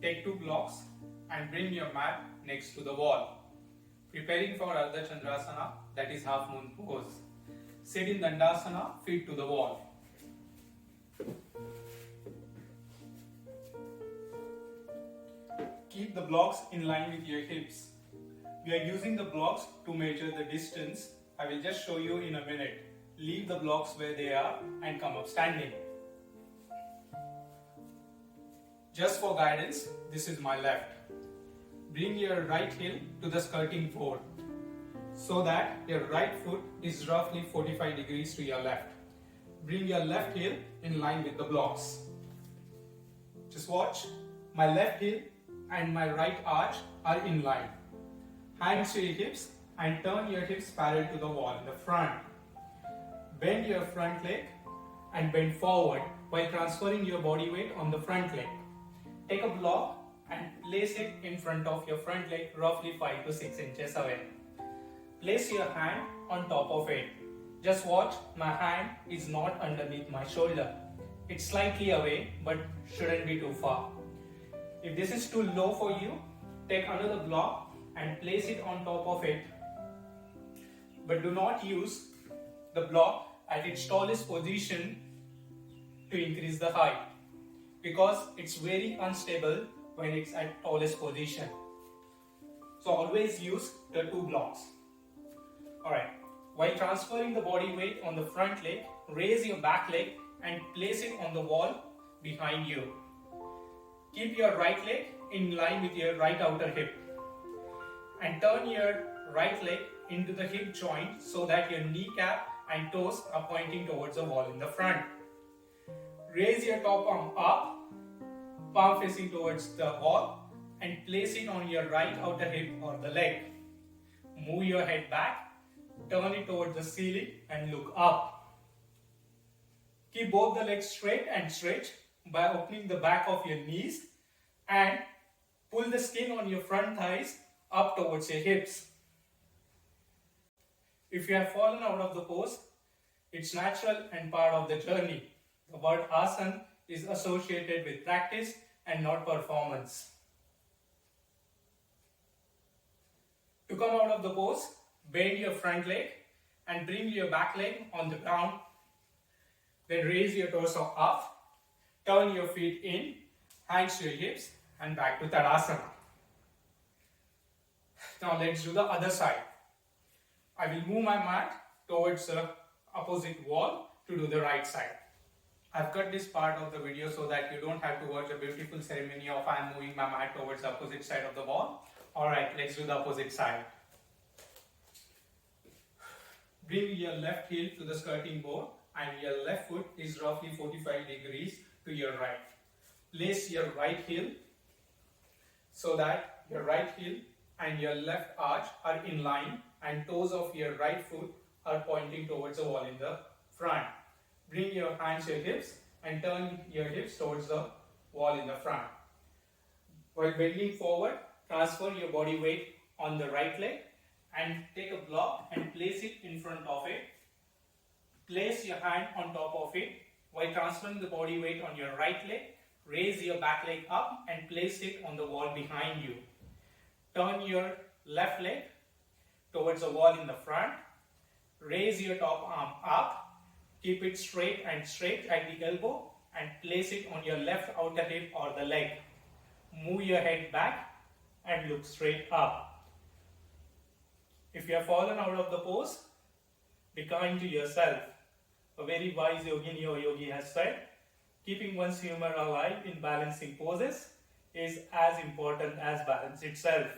Take 2 blocks and bring your mat next to the wall. Preparing for Ardha Chandrasana, that is half moon pose. Sit in Dandasana, feet to the wall. Keep the blocks in line with your hips. We are using the blocks to measure the distance. I will just show you in a minute. Leave the blocks where they are and come up standing. Just for guidance, this is my left. Bring your right heel to the skirting board so that your right foot is roughly 45 degrees to your left. Bring your left heel in line with the blocks. Just watch. My left heel and my right arch are in line. Hands to your hips and turn your hips parallel to the wall in the front. Bend your front leg and bend forward while transferring your body weight on the front leg. Take a block and place it in front of your front leg roughly 5 to 6 inches away. Place your hand on top of it. Just watch, my hand is not underneath my shoulder. It's slightly away but shouldn't be too far. If this is too low for you, take another block and place it on top of it. But do not use the block at its tallest position to increase the height, because it's very unstable when it's at tallest position. So always use the 2 blocks. Alright, while transferring the body weight on the front leg, raise your back leg and place it on the wall behind you. Keep your right leg in line with your right outer hip and turn your right leg into the hip joint so that your kneecap and toes are pointing towards the wall in the front. Raise your top arm up, palm facing towards the wall, and place it on your right outer hip or the leg. Move your head back, turn it towards the ceiling and look up. Keep both the legs straight and stretch by opening the back of your knees and pull the skin on your front thighs up towards your hips. If you have fallen out of the pose, it's natural and part of the journey. The word asana is associated with practice and not performance. To come out of the pose, bend your front leg and bring your back leg on the ground. Then raise your torso up, turn your feet in, hands to your hips and back to Tadasana. Now let's do the other side. I will move my mat towards the opposite wall to do the right side. I've cut this part of the video so that you don't have to watch a beautiful ceremony of I'm moving my mat towards the opposite side of the wall. Alright, let's do the opposite side. Bring your left heel to the skirting board and your left foot is roughly 45 degrees to your right. Place your right heel so that your right heel and your left arch are in line and toes of your right foot are pointing towards the wall in the front. Bring your hands to your hips and turn your hips towards the wall in the front. While bending forward, transfer your body weight on the right leg and take a block and place it in front of it. Place your hand on top of it. While transferring the body weight on your right leg, raise your back leg up and place it on the wall behind you. Turn your left leg towards the wall in the front. Raise your top arm up. Keep it straight and straight at the elbow and place it on your left outer hip or the leg. Move your head back and look straight up. If you have fallen out of the pose, be kind to yourself. A very wise yogini or yogi has said, keeping one's humor alive in balancing poses is as important as balance itself.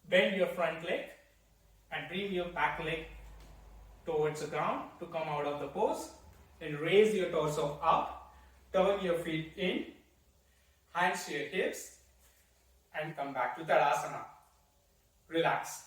Bend your front leg and bring your back leg towards the ground to come out of the pose. Then raise your torso up, turn your feet in, hands to your hips and come back to Tadasana. Relax.